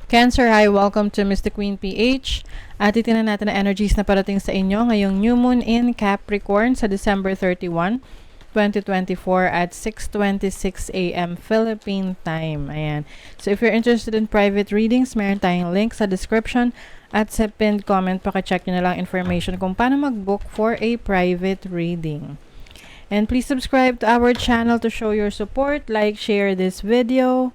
Cancer, hi! Welcome to Mr. Queen PH. At titignan natin ang energies na parating sa inyo ngayong New Moon in Capricorn sa December 31, 2024 at 6:26 a.m. Philippine time. Ayan. So if you're interested in private readings, meron tayong link sa description at sa pinned comment. Paka-check nyo na lang information kung paano mag-book for a private reading. And please subscribe to our channel to show your support. Like, share this video.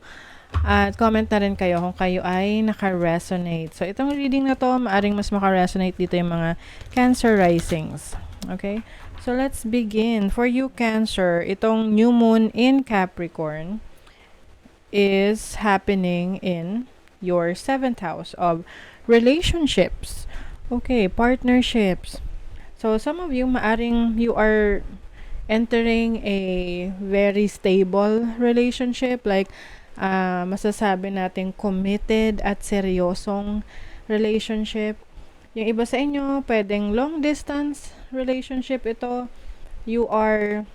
At comment na rin kayo kung kayo ay naka-resonate. So, itong reading na to, maaring mas maka-resonate dito yung mga Cancer risings. Okay? So, let's begin. For you, Cancer, itong New Moon in Capricorn is happening in your 7th house of relationships. Okay, partnerships. So, some of you, maaring you are entering a very stable relationship, like masasabi natin committed at seryosong relationship. Yung iba sa inyo, pwedeng long distance relationship ito. You are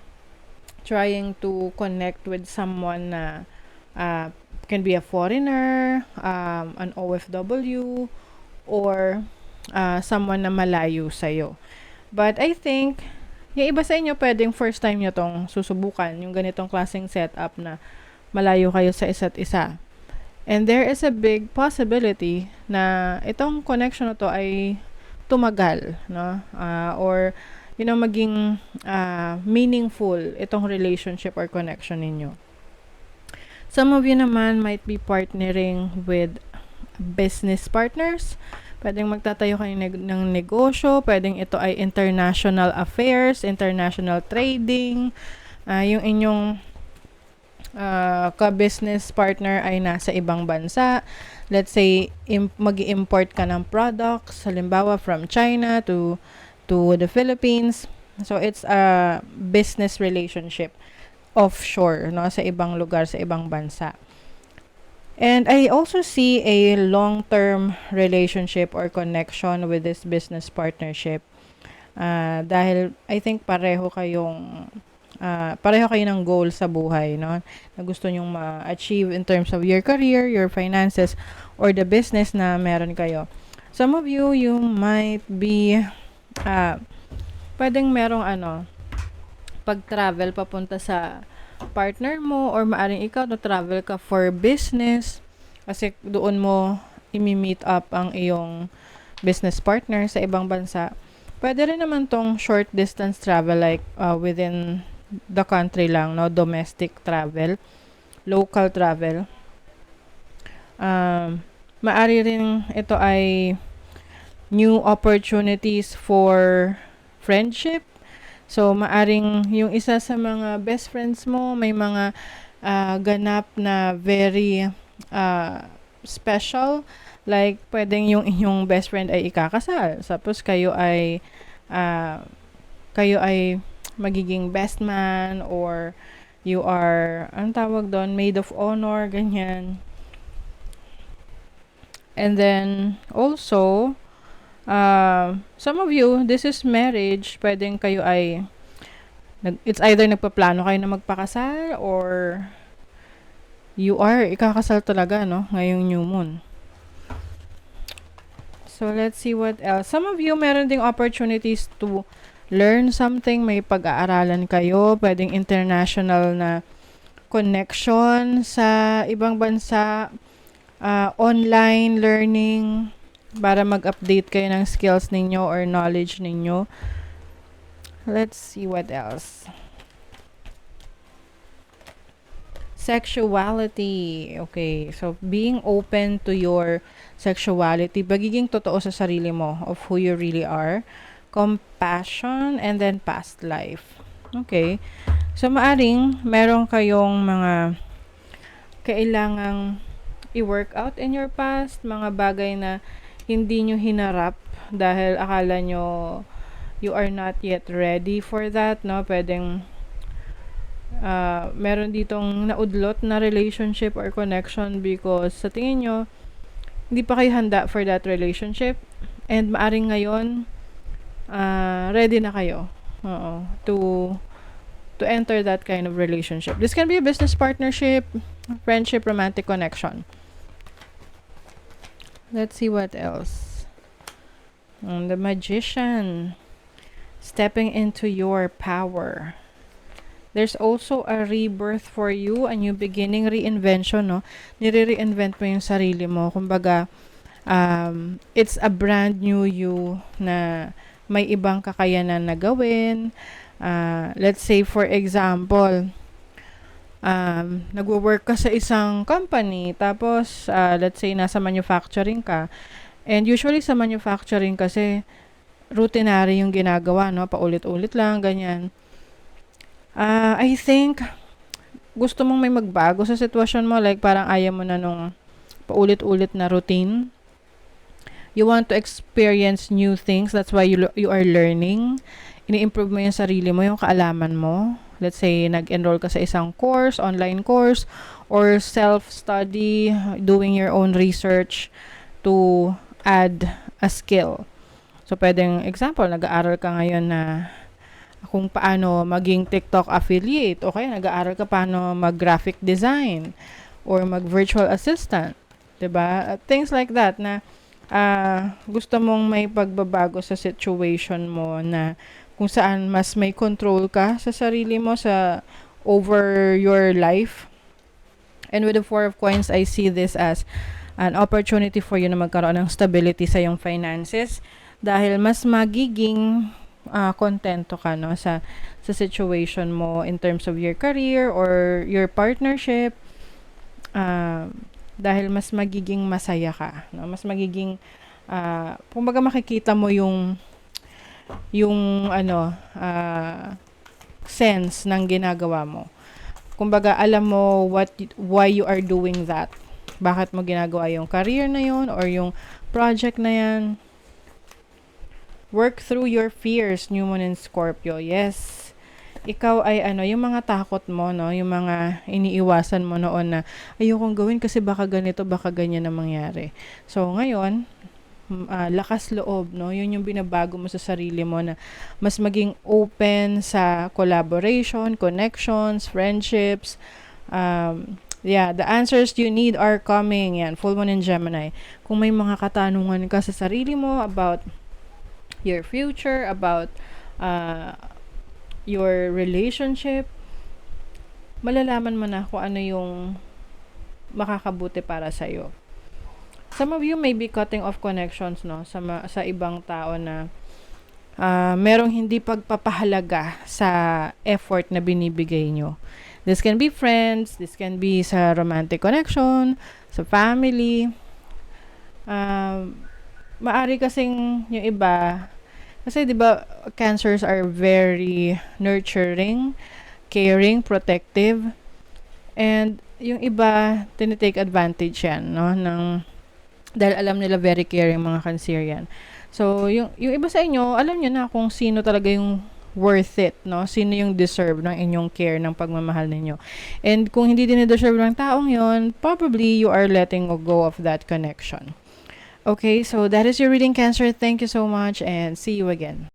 trying to connect with someone na can be a foreigner, an OFW, or someone na malayo sa'yo. But I think, yung iba sa inyo, pwedeng first time nyo tong susubukan, yung ganitong klaseng setup na malayo kayo sa isa't isa. And there is a big possibility na itong connection na to ay tumagal, no? Or, maging meaningful itong relationship or connection ninyo. Some of you naman might be partnering with business partners. Pwedeng magtatayo kayo ng negosyo. Pwedeng ito ay international affairs, international trading. Yung inyong ka-business partner ay nasa ibang bansa. Let's say, mag-import ka ng products, halimbawa from China to the Philippines. So, it's a business relationship offshore, no, sa ibang lugar, sa ibang bansa. And I also see a long-term relationship or connection with this business partnership. Dahil I think pareho kayo ng goal sa buhay, no? Na gusto nyong ma-achieve in terms of your career, your finances, or the business na meron kayo. Some of you might be, pwedeng merong pag-travel papunta sa partner mo, or maaring ikaw na travel ka for business, kasi doon mo imi-meet up ang iyong business partner sa ibang bansa. Pwede rin naman tong short distance travel, like within the country lang, no? Domestic travel, local travel. Maari rin ito ay new opportunities for friendship. So, maaring yung isa sa mga best friends mo, may mga ganap na very special. Like, pwedeng yung inyong best friend ay ikakasal. Tapos, kayo ay magiging best man, or you are, anong tawag doon, maid of honor, ganyan. And then, also, some of you, this is marriage. Pwedeng kayo ay, it's either nagpaplano kayo na magpakasal, or you are ikakasal talaga, no, ngayong new moon. So, let's see what else. Some of you, meron ding opportunities to learn something. May pag-aaralan kayo. Pwedeng international na connection sa ibang bansa. Online learning para mag-update kayo ng skills ninyo or knowledge ninyo. Let's see what else. Sexuality. Okay. So, being open to your sexuality. Pagiging totoo sa sarili mo of who you really are. Compassion, and then past life. Okay. So, maaring meron kayong mga kailangang i-work out in your past, mga bagay na hindi nyo hinarap dahil akala nyo you are not yet ready for that, no? Pwedeng meron ditong naudlot na relationship or connection because sa tingin nyo, hindi pa kayo handa for that relationship, and maaring ngayon ready na kayo to enter that kind of relationship. This can be a business partnership, friendship, romantic connection. Let's see what else. The Magician. Stepping into your power. There's also a rebirth for you, a new beginning, reinvention, no? Nire-reinvent mo yung sarili mo. Kumbaga, it's a brand new you na may ibang kakayanan na gawin. Let's say, for example, nagwo-work ka sa isang company, tapos, let's say, nasa manufacturing ka. And usually sa manufacturing kasi, routinary yung ginagawa, no? Paulit-ulit lang, ganyan. I think, gusto mong may magbago sa sitwasyon mo, like parang ayaw mo na nung paulit-ulit na routine. You want to experience new things, that's why you are learning. Ini-improve mo yung sarili mo, yung kaalaman mo. Let's say, nag-enroll ka sa isang course, online course, or self-study, doing your own research to add a skill. So, pwedeng example, nag-aaral ka ngayon na kung paano maging TikTok affiliate, o kaya nag-aaral ka paano mag-graphic design or mag-virtual assistant, 'di ba? Things like that na gusto mong may pagbabago sa situation mo na kung saan mas may control ka sa sarili mo sa over your life. And with the Four of Coins, I see this as an opportunity for you na magkaroon ng stability sa iyong finances dahil mas magiging kontento ka, no, sa situation mo in terms of your career or your partnership, dahil mas magiging masaya ka, no? Mas magiging kumbaga makikita mo yung sense ng ginagawa mo. Kumbaga alam mo why you are doing that. Bakit mo ginagawa yung career na yun or yung project na yan. Work through your fears, New Moon in Scorpio. Yes. Ikaw ay yung mga takot mo, no? Yung mga iniiwasan mo noon na ayokong gawin kasi baka ganito, baka ganyan na mangyari. So, ngayon, lakas loob, no? Yun yung binabago mo sa sarili mo na mas maging open sa collaboration, connections, friendships. The answers you need are coming. Yan, Full Moon in Gemini. Kung may mga katanungan ka sa sarili mo about your future, about your relationship, malalaman mo na kung ano yung makakabuti para sa'yo. Some of you may be cutting off connections, no, sa ibang tao na merong hindi pagpapahalaga sa effort na binibigay nyo. This can be friends, this can be sa romantic connection, sa family. Maari kasing yung iba, kasi 'di ba cancers are very nurturing, caring, protective. And yung iba tinitake advantage yan, no, dahil alam nila very caring mga Cancerian. So yung iba sa inyo, alam niyo na kung sino talaga yung worth it, no? Sino yung deserve ng inyong care, ng pagmamahal ninyo. And kung hindi din deserve ng taong yon, probably you are letting go of that connection. Okay, so that is your reading, Cancer. Thank you so much and see you again.